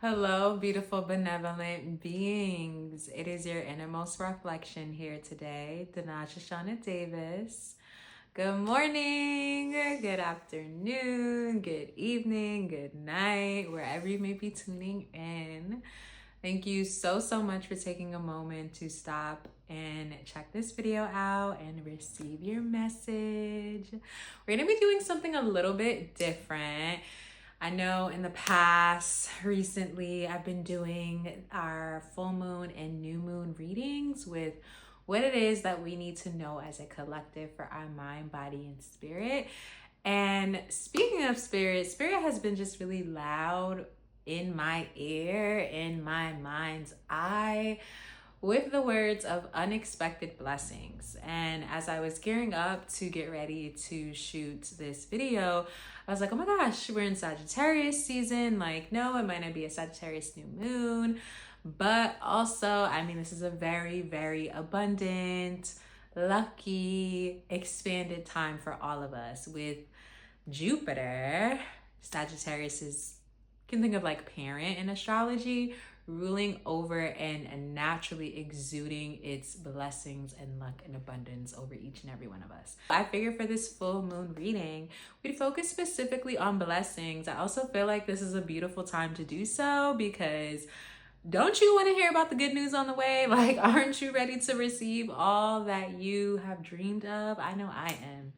Hello, beautiful, benevolent beings. It is your innermost reflection here today, Danajhadavis. Good morning, good afternoon, good evening, good night, wherever you may be tuning in. Thank you so much for taking a moment to stop and check this video out and receive your message. We're going to be doing something a little bit different. I know in the past, recently, I've been doing our full moon and new moon readings with what it is that we need to know as a collective for our mind, body, and spirit. And speaking of spirit, spirit has been just really loud in my ear, in my mind's eye, with the words of unexpected blessings. And as I was gearing up to get ready to shoot this video, I was like, oh my gosh, we're in Sagittarius season. Like, no, it might not be a Sagittarius new moon, but also, I mean, this is a very abundant, lucky, expanded time for all of us. With Jupiter, Sagittarius is, you can think of like parent in astrology, ruling over and naturally exuding its blessings and luck and abundance over each and every one of us. I figure for this full moon reading, we'd focus specifically on blessings. I also feel like this is a beautiful time to do so because don't you want to hear about the good news on the way? Like, aren't you ready to receive all that you have dreamed of? I know I am.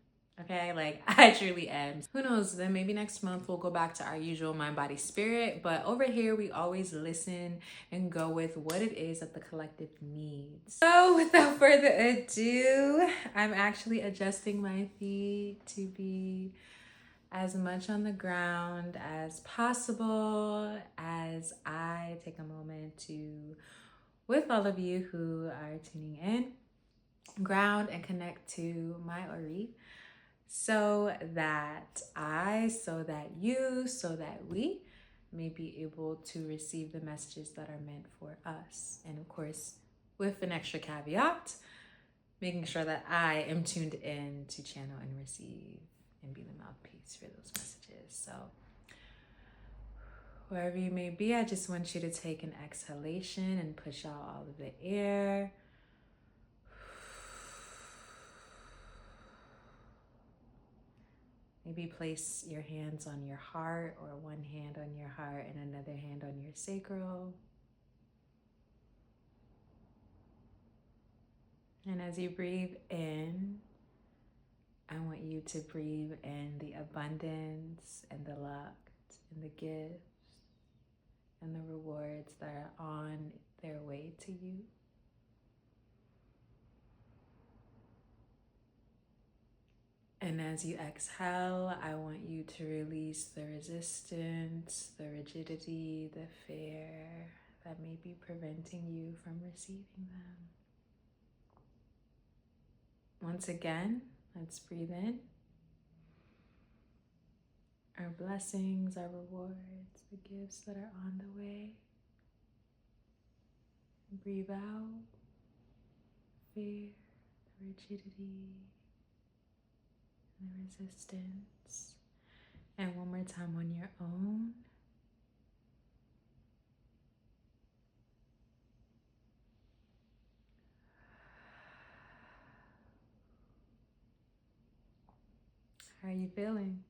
Okay, like I truly am. Who knows, then maybe next month we'll go back to our usual mind, body, spirit. But over here, we always listen and go with what it is that the collective needs. So without further ado, I'm actually adjusting my feet to be as much on the ground as possible as I take a moment to, with all of you who are tuning in, ground and connect to my Ori, so that you, so that we may be able to receive the messages that are meant for us. And of course, with an extra caveat, making sure that I am tuned in to channel and receive and be the mouthpiece for those messages. So wherever you may be, I just want you to take an exhalation and push out all of the air. Maybe place your hands on your heart, or one hand on your heart and another hand on your sacral. And as you breathe in, I want you to breathe in the abundance and the luck and the gifts and the rewards that are on their way to you. And as you exhale, I want you to release the resistance, the rigidity, the fear that may be preventing you from receiving them. Once again, let's breathe in. Our blessings, our rewards, the gifts that are on the way. Breathe out fear, the rigidity, the resistance. And one more time on your own. How are you feeling?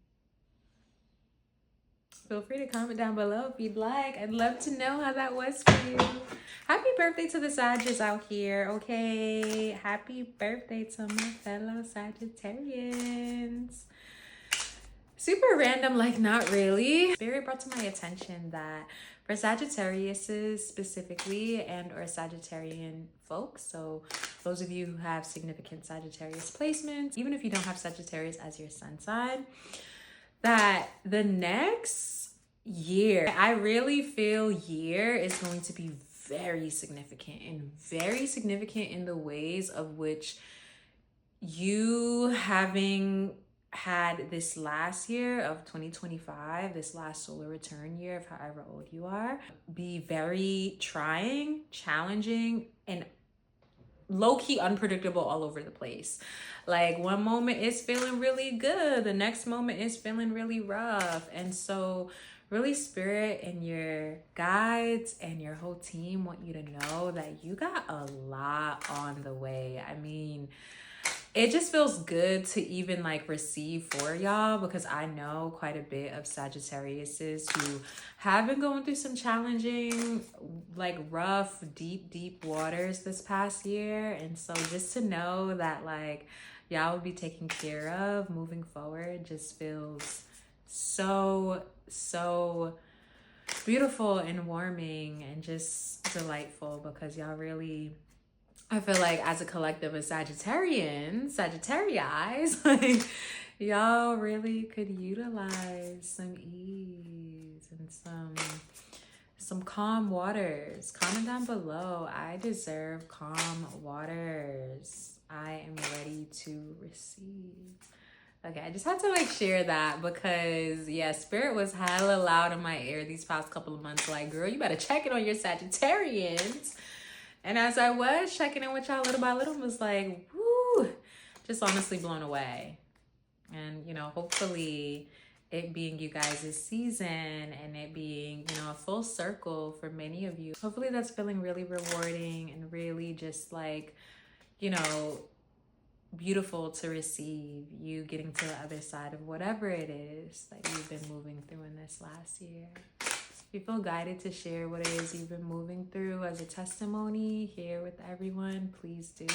Feel free to comment down below if you'd like. I'd love to know how that was for you. Happy birthday to the Sagittarians out here, okay? Happy birthday to my fellow Sagittarians. Super random, like not really. Spirit brought to my attention that for Sagittariuses specifically, and or Sagittarian folks, so those of you who have significant Sagittarius placements, even if you don't have Sagittarius as your sun sign, that the next year, I really feel year is going to be very significant, and very significant in the ways of which you having had this last year of 2025, this last solar return year of however old you are, be very trying, challenging, and low-key unpredictable all over the place. Like one moment is feeling really good, the next moment is feeling really rough. And so really spirit and your guides and your whole team want you to know that you got a lot on the way. I mean, it just feels good to even like receive for y'all, because I know quite a bit of Sagittariuses who have been going through some challenging, like rough, deep waters this past year. And so just to know that like y'all will be taken care of moving forward just feels so beautiful and warming and just delightful, because y'all really, I feel like as a collective of Sagittarians, Sagittarii, like y'all really could utilize some ease and some calm waters. Comment down below. I deserve calm waters. I am ready to receive. Okay, I just had to like share that because yeah, spirit was hella loud in my ear these past couple of months. Like, girl, you better check it on your Sagittarians. And as I was checking in with y'all little by little, was like, woo, just honestly blown away. And, you know, hopefully it being you guys' season and it being, you know, a full circle for many of you. Hopefully that's feeling really rewarding and really just like, you know, beautiful to receive, you getting to the other side of whatever it is that you've been moving through in this last year. If you feel guided to share what it is you've been moving through as a testimony here with everyone, please do.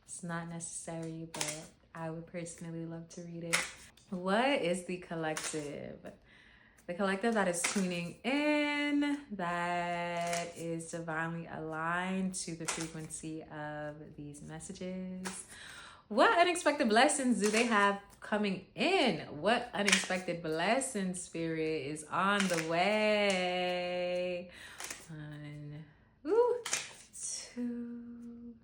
It's not necessary, but I would personally love to read it. What is the collective? The collective that is tuning in, that is divinely aligned to the frequency of these messages. What unexpected blessings do they have coming in? What unexpected blessing, spirit, is on the way? 1, 2.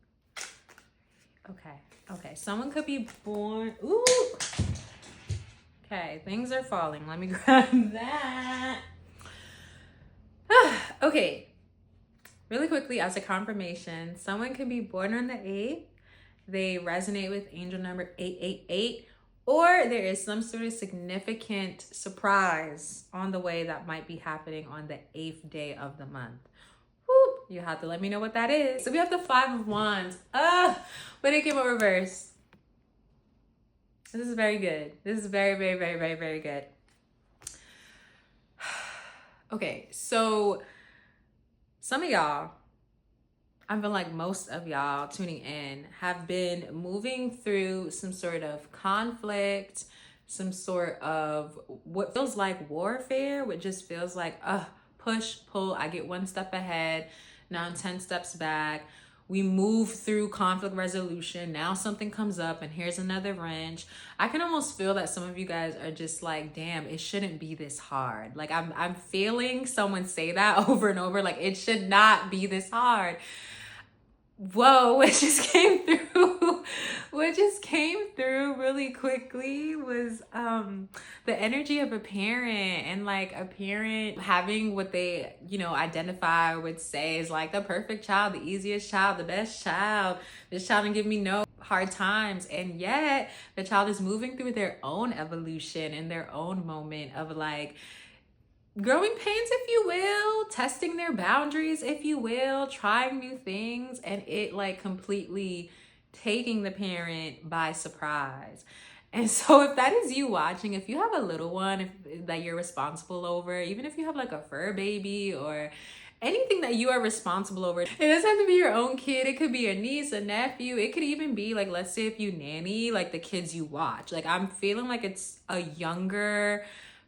Okay. Someone could be born. Ooh. Okay, things are falling. Let me grab that. Okay. Really quickly, as a confirmation, someone could be born on the 8th. They resonate with angel number 888, or there is some sort of significant surprise on the way that might be happening on the 8th day of the month. Woo, you have to let me know what that is. So we have the 5 of Wands. But it came out reverse. This is very good. This is very good. Okay, so some of y'all, I feel like most of y'all tuning in have been moving through some sort of conflict, some sort of what feels like warfare, what just feels like push, pull. I get 1 step ahead, now I'm 10 steps back. We move through conflict resolution. Now something comes up and here's another wrench. I can almost feel that some of you guys are just like, damn, it shouldn't be this hard. Like I'm feeling someone say that over and over, like it should not be this hard. Whoa, what just came through really quickly was the energy of a parent, and like a parent having what they, you know, identify or would say is like the perfect child, the easiest child, the best child. This child didn't give me no hard times, and yet the child is moving through their own evolution and their own moment of like growing pains, if you will, testing their boundaries, if you will, trying new things, and it like completely taking the parent by surprise. And so if that is you watching, if you have a little one that you're responsible over, even if you have like a fur baby or anything that you are responsible over, it doesn't have to be your own kid. It could be a niece, a nephew. It could even be like, let's say if you nanny, like the kids you watch. Like I'm feeling like it's a younger,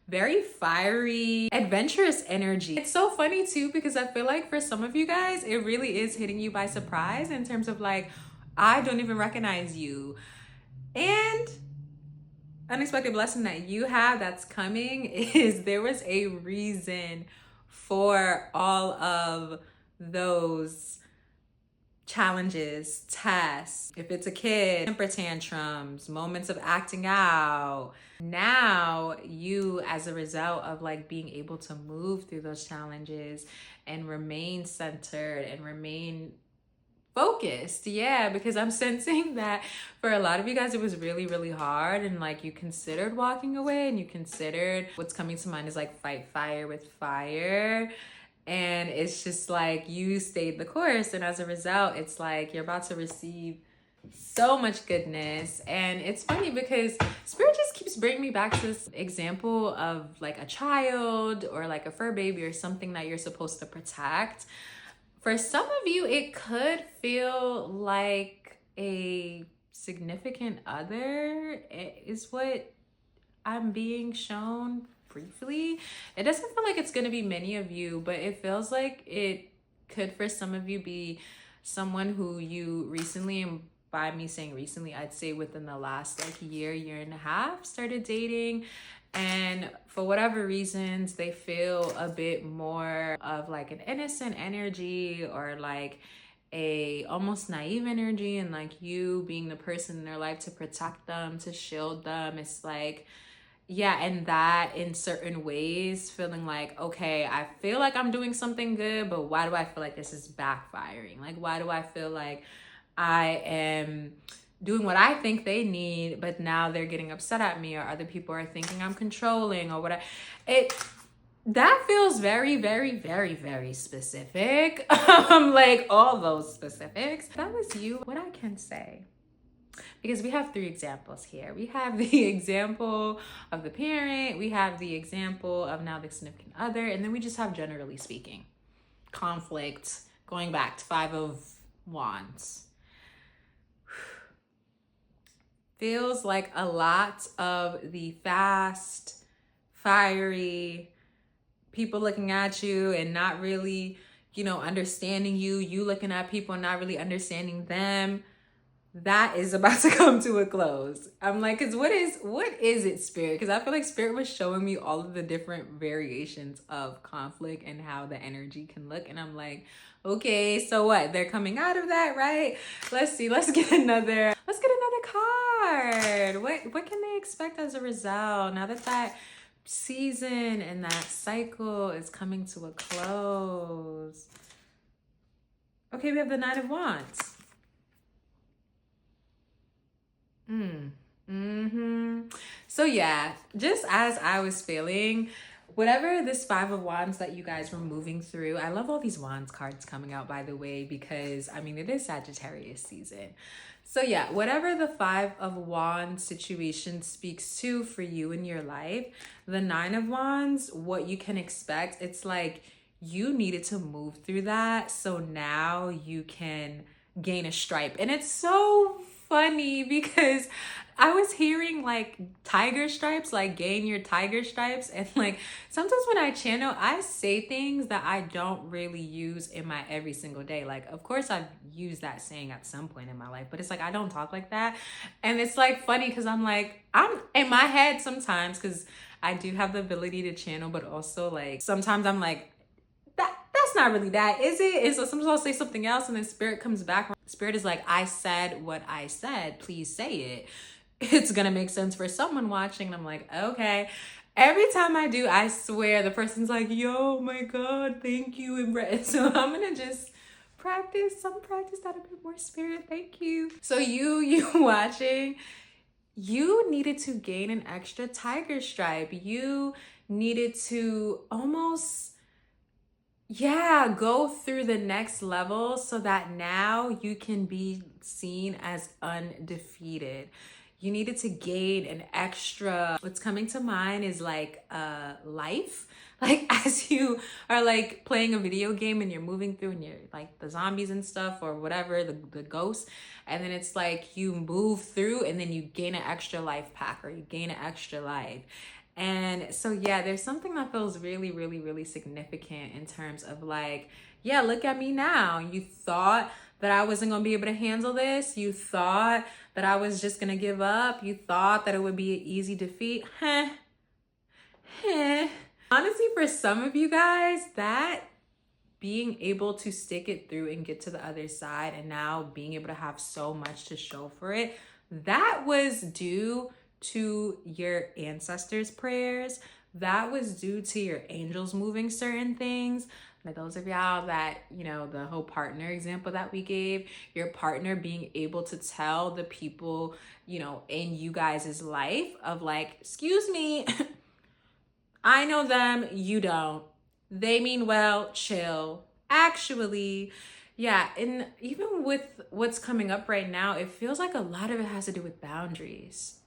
very fiery, adventurous energy. It's so funny too, because I feel like for some of you guys, it really is hitting you by surprise in terms of like, I don't even recognize you. And unexpected blessing that you have that's coming is there was a reason for all of those challenges, tests. If it's a kid, temper tantrums, moments of acting out. Now you, as a result of like being able to move through those challenges and remain centered and remain focused. Yeah, because I'm sensing that for a lot of you guys, it was really, really hard. And like you considered walking away, and you considered, what's coming to mind is like fight fire with fire. And it's just like you stayed the course. And as a result, it's like you're about to receive so much goodness. And it's funny because spirit just keeps bringing me back to this example of like a child or like a fur baby or something that you're supposed to protect. For some of you, it could feel like a significant other is what I'm being shown briefly. It doesn't feel like it's going to be many of you, but it feels like it could for some of you be someone who you recently, and by me saying recently, I'd say within the last like year and a half, started dating. And for whatever reasons, they feel a bit more of like an innocent energy, or like a almost naive energy, and like you being the person in their life to protect them, to shield them. It's like, yeah, and that in certain ways feeling like, okay, I feel like I'm doing something good, but why do I feel like this is backfiring? Like, why do I feel like I am doing what I think they need, but now they're getting upset at me, or other people are thinking I'm controlling, or what? That feels very, very, very, very specific. Like all those specifics. If that was you, what I can say, because we have 3 examples here. We have the example of the parent, we have the example of now the significant other, and then we just have, generally speaking, conflict, going back to 5 of Wands. Feels like a lot of the fast, fiery people looking at you and not really, understanding you. You looking at people and not really understanding them. That is about to come to a close. I'm like, because what is it, Spirit? Because I feel like Spirit was showing me all of the different variations of conflict and how the energy can look. And I'm like, okay, so what? They're coming out of that, right? Let's see. Let's get another card. What can they expect as a result now that that season and that cycle is coming to a close? Okay, we have the Knight of Wands. So yeah, just as I was feeling, whatever this 5 of Wands that you guys were moving through, I love all these Wands cards coming out, by the way, because I mean, it is Sagittarius season. So yeah, whatever the 5 of Wands situation speaks to for you in your life, the 9 of Wands, what you can expect, it's like you needed to move through that, so now you can gain a stripe. And it's so funny because I was hearing like tiger stripes, like gain your tiger stripes. And like sometimes when I channel, I say things that I don't really use in my every single day. Like, of course, I've used that saying at some point in my life, but it's like I don't talk like that. And it's like funny because I'm in my head sometimes, because I do have the ability to channel, but also like sometimes I'm like, that's not really that, is it? And so sometimes I'll say something else and then Spirit comes back. Spirit is like, I said what I said, please say it. It's gonna make sense for someone watching. And I'm like, okay. Every time I do, I swear the person's like, yo, my God, thank you. And so I'm gonna just practice that a bit more, Spirit. Thank you. So you watching, you needed to gain an extra tiger stripe. You needed to almost, go through the next level so that now you can be seen as undefeated. You needed to gain an extra, what's coming to mind is like life. Like as you are like playing a video game and you're moving through and you're like the zombies and stuff or whatever, the ghosts. And then it's like you move through and then you gain an extra life pack or you gain an extra life. And so, yeah, there's something that feels really, really, really significant in terms of like, yeah, look at me now. You thought that I wasn't going to be able to handle this. You thought that I was just going to give up. You thought that it would be an easy defeat. Honestly, for some of you guys, that being able to stick it through and get to the other side and now being able to have so much to show for it, that was due to your ancestors' prayers. That was due to your angels moving certain things. For those of y'all that, you know, the whole partner example that we gave, your partner being able to tell the people, you know, in you guys' life of like, excuse me, I know them, you don't. They mean well, chill. Actually, yeah, and even with what's coming up right now, it feels like a lot of it has to do with boundaries.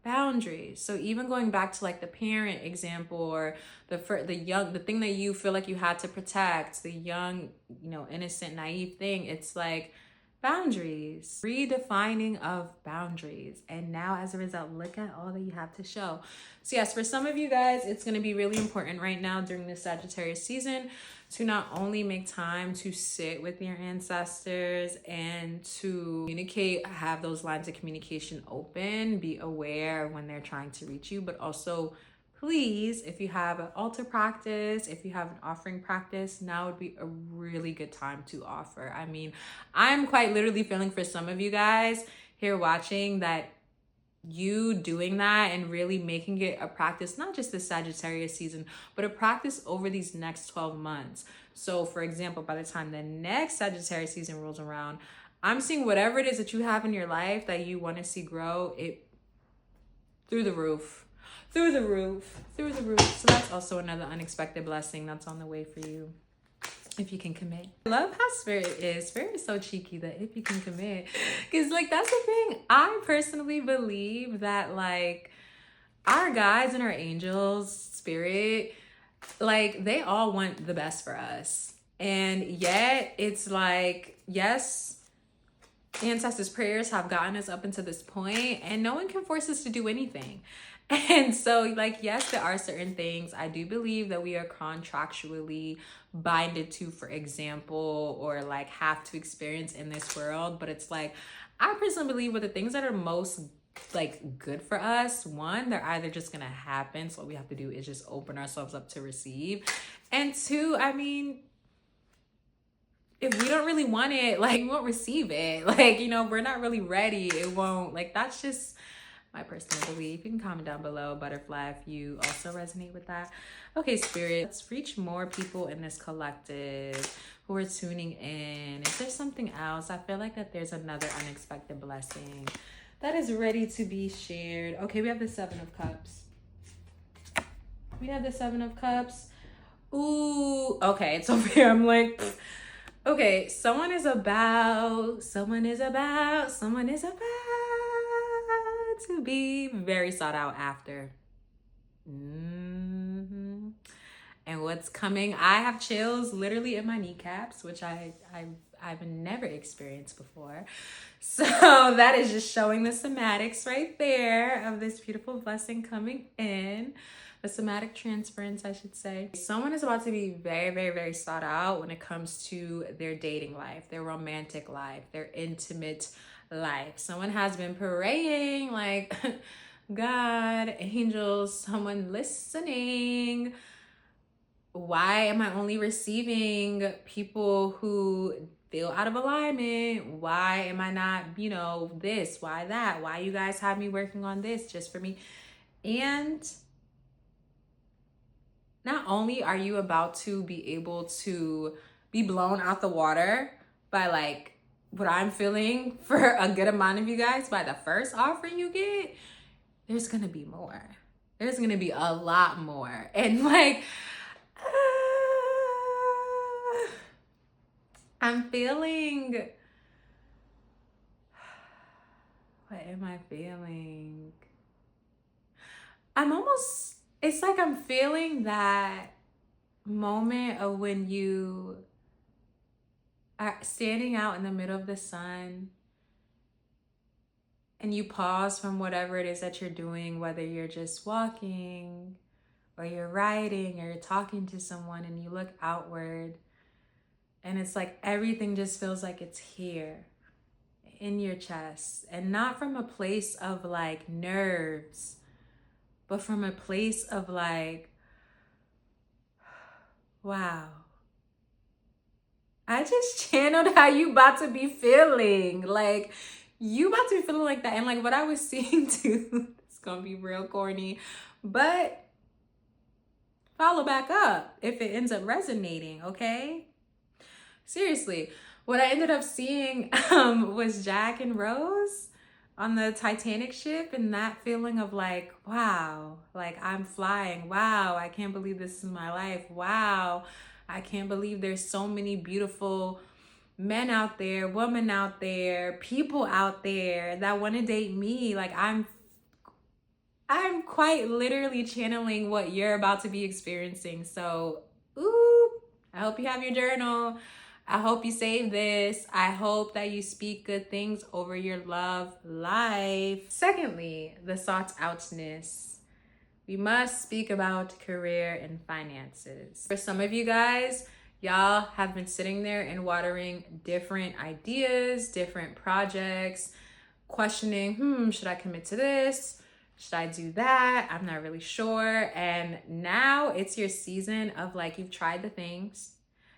Boundaries. So even going back to like the parent example, or the thing that you feel like you had to protect, the young, you know, innocent, naive thing, it's like boundaries, redefining of boundaries. And now as a result, look at all that you have to show. So yes, for some of you guys, it's going to be really important right now during this Sagittarius season to not only make time to sit with your ancestors and to communicate, have those lines of communication open, be aware when they're trying to reach you, but also please, if you have an altar practice, if you have an offering practice, now would be a really good time to offer. I mean, I'm quite literally feeling for some of you guys here watching that you doing that and really making it a practice, not just the Sagittarius season, but a practice over these next 12 months. So for example, by the time the next Sagittarius season rolls around, I'm seeing whatever it is that you have in your life that you want to see grow, it through the roof. Through the roof. So that's also another unexpected blessing that's on the way for you, if you can commit. I love how Spirit is. Spirit is so cheeky that if you can commit. Because, like, that's the thing. I personally believe that, like, our guides and our angels, Spirit, like, they all want the best for us. And yet, it's like, yes, ancestors' prayers have gotten us up until this point, and no one can force us to do anything. And so, like, yes, there are certain things I do believe that we are contractually binded to, for example, or like have to experience in this world. But it's like, I personally believe with the things that are most like good for us, one, they're either just gonna happen. So what we have to do is just open ourselves up to receive. And two, I mean, if we don't really want it, like, we won't receive it. Like, you know, we're not really ready. It won't, like, that's just my personal belief. You can comment down below, butterfly, if you also resonate with that. Okay, Spirit, let's reach more people in this collective who are tuning in. If there's something else, I feel like that there's another unexpected blessing that is ready to be shared. Okay, we have the Seven of Cups. We have the Seven of Cups. Ooh, okay, it's over here. I'm like, pfft. Okay, someone is about to be very sought out after. And what's coming? I have chills literally in my kneecaps, which I've never experienced before. So that is just showing the somatics right there of this beautiful blessing coming in. A somatic transference, I should say. Someone is about to be very, very, very sought out when it comes to their dating life, their romantic life, their intimate life. Someone has been praying like, God, angels, someone listening. Why am I only receiving people who feel out of alignment? Why am I not, you know, this? Why that? Why you guys have me working on this just for me? And not only are you about to be able to be blown out the water by like what I'm feeling for a good amount of you guys by the first offer you get, there's gonna be more. There's gonna be a lot more. And like, I'm feeling, what am I feeling? It's like I'm feeling that moment of when you are standing out in the middle of the sun and you pause from whatever it is that you're doing, whether you're just walking or you're writing or you're talking to someone, and you look outward and it's like everything just feels like it's here in your chest, and not from a place of like nerves, but from a place of like, wow. I just channeled how you about to be feeling. Like, you about to be feeling like that. And like what I was seeing too, it's gonna be real corny, but follow back up if it ends up resonating, okay? Seriously, what I ended up seeing was Jack and Rose on the Titanic ship, and that feeling of like, wow, like I'm flying. Wow, I can't believe this is my life. Wow, I can't believe there's so many beautiful men out there, women out there, people out there that want to date me. Like I'm quite literally channeling what you're about to be experiencing. So, ooh, I hope you have your journal. I hope you save this. I hope that you speak good things over your love life. Secondly, the sought outness. We must speak about career and finances. For some of you guys, y'all have been sitting there and watering different ideas, different projects, questioning, should I commit to this? Should I do that? I'm not really sure. And now it's your season of like, you've tried the things,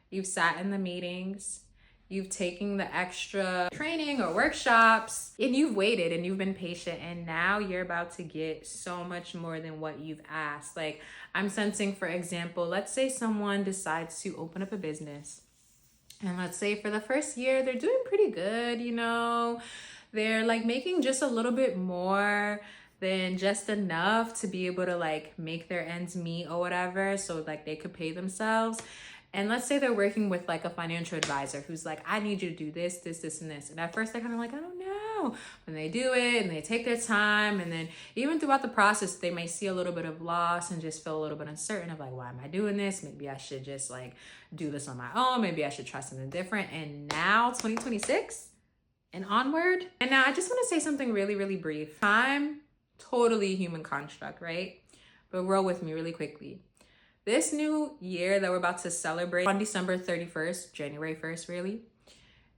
you've sat in the meetings, you've taken the extra training or workshops, and you've waited and you've been patient. And now you're about to get so much more than what you've asked. Like I'm sensing, for example, let's say someone decides to open up a business. And let's say for the first year, they're doing pretty good, you know, they're like making just a little bit more than just enough to be able to like make their ends meet or whatever, so like they could pay themselves. And let's say they're working with like a financial advisor who's like, I need you to do this, this, this, and this. And at first they're kind of like, I don't know. And they do it and they take their time. And then even throughout the process, they may see a little bit of loss and just feel a little bit uncertain of like, why am I doing this? Maybe I should just like do this on my own. Maybe I should try something different. And now 2026 and onward. And now I just want to say something really, really brief. Time, totally human construct, right? But roll with me really quickly. This new year that we're about to celebrate on December 31st, January 1st, really,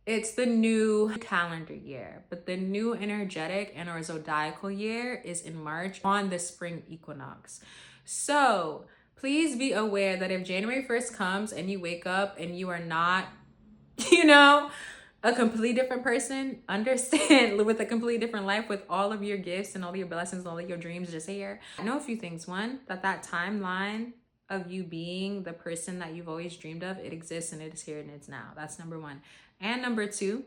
it's the new calendar year, but the new energetic and or zodiacal year is in March on the spring equinox. So please be aware that if January 1st comes and you wake up and you are not, you know, a completely different person, understand, with a completely different life with all of your gifts and all your blessings and all of your dreams just here. I know a few things. One, that timeline of you being the person that you've always dreamed of, it exists and it is here and it's now. That's number one. And number two,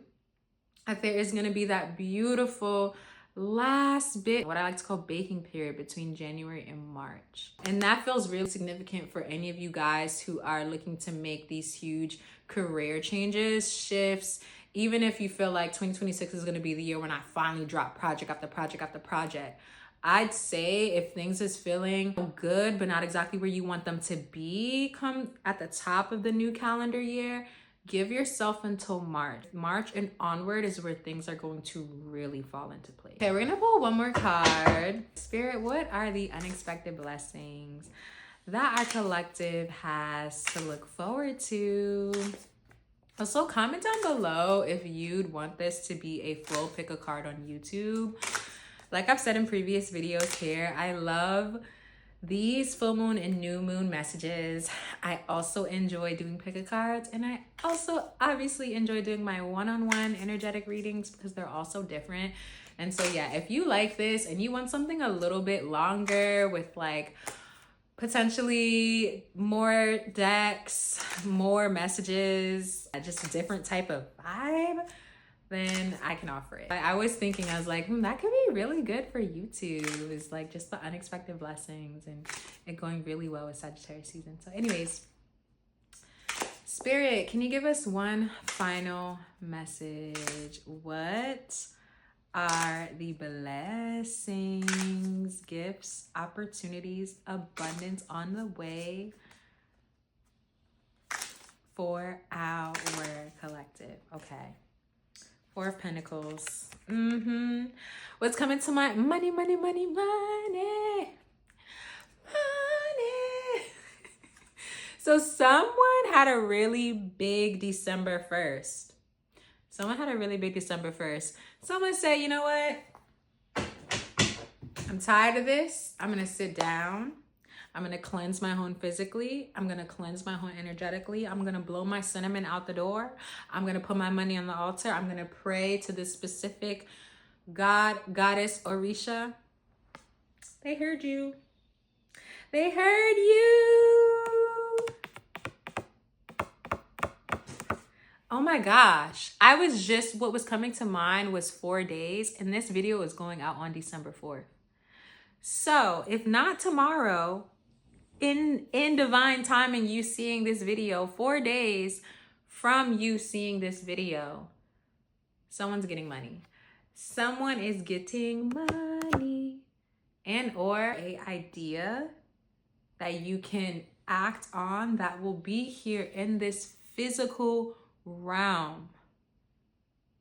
that there is going to be that beautiful last bit, what I like to call baking period between January and March. And that feels really significant for any of you guys who are looking to make these huge career changes, shifts. Even if you feel like 2026 is going to be the year when I finally drop project after project after project, I'd say if things is feeling good, but not exactly where you want them to be, come at the top of the new calendar year, give yourself until March. March and onward is where things are going to really fall into place. Okay, we're gonna pull one more card. Spirit, what are the unexpected blessings that our collective has to look forward to? Also, comment down below if you'd want this to be a full pick a card on YouTube. Like I've said in previous videos here, I love these full moon and new moon messages. I also enjoy doing pick a cards, and I also obviously enjoy doing my one-on-one energetic readings because they're also different. And so yeah, if you like this and you want something a little bit longer with like potentially more decks, more messages, just a different type of vibe, then I can offer it. I was thinking, I was like, that could be really good for YouTube. It's like just the unexpected blessings and it going really well with Sagittarius season. So anyways, Spirit, can you give us one final message? What are the blessings, gifts, opportunities, abundance on the way for our collective? Okay. Four of Pentacles. What's coming to my money, money, money, money, money. So someone had a really big December 1st. Someone said, you know what? I'm tired of this. I'm going to sit down. I'm going to cleanse my home physically. I'm going to cleanse my home energetically. I'm going to blow my cinnamon out the door. I'm going to put my money on the altar. I'm going to pray to this specific God, goddess, Orisha. They heard you. They heard you. Oh my gosh. What was coming to mind was 4 days, and this video is going out on December 4th. So if not tomorrow, in divine timing, you seeing this video, 4 days from you seeing this video, someone's getting money. Someone is getting money, and or a idea that you can act on that will be here in this physical realm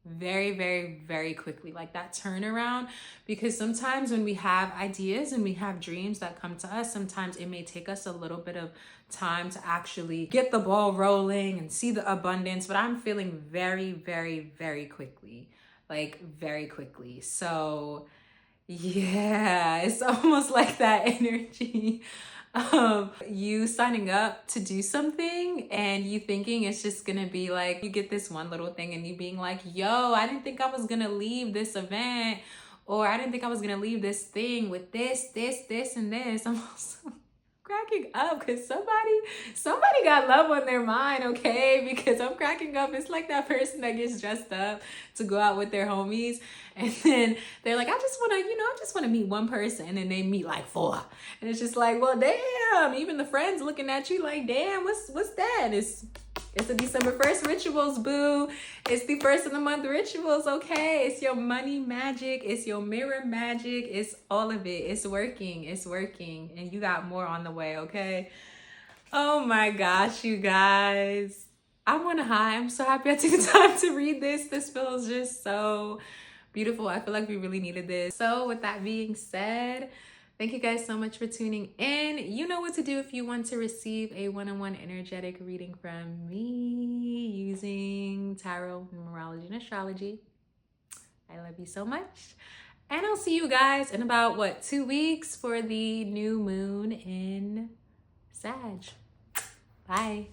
very, very, very quickly, like that turnaround. Because sometimes when we have ideas and we have dreams that come to us, sometimes it may take us a little bit of time to actually get the ball rolling and see the abundance, but I'm feeling very, very, very quickly, like very quickly. So yeah, it's almost like that energy of you signing up to do something and you thinking it's just gonna be like, you get this one little thing and you being like, yo, I didn't think I was gonna leave this event, or I didn't think I was gonna leave this thing with this, and this. I'm also cracking up because somebody got love on their mind, okay? Because I'm cracking up. It's like that person that gets dressed up to go out with their homies, and then they're like, I just want to meet one person, and then they meet like 4, and it's just like, well, damn. Even the friends looking at you like, damn, what's that? It's the December 1st rituals, boo. It's the first of the month rituals, okay? It's your money magic. It's your mirror magic. It's all of it. It's working. It's working. And you got more on the way, okay? Oh my gosh, you guys. I'm on a high. I'm so happy I took the time to read this. This feels just so beautiful. I feel like we really needed this. So with that being said, thank you guys so much for tuning in. You know what to do if you want to receive a one-on-one energetic reading from me using tarot, numerology, and astrology. I love you so much. And I'll see you guys in about, 2 weeks for the new moon in Sag. Bye.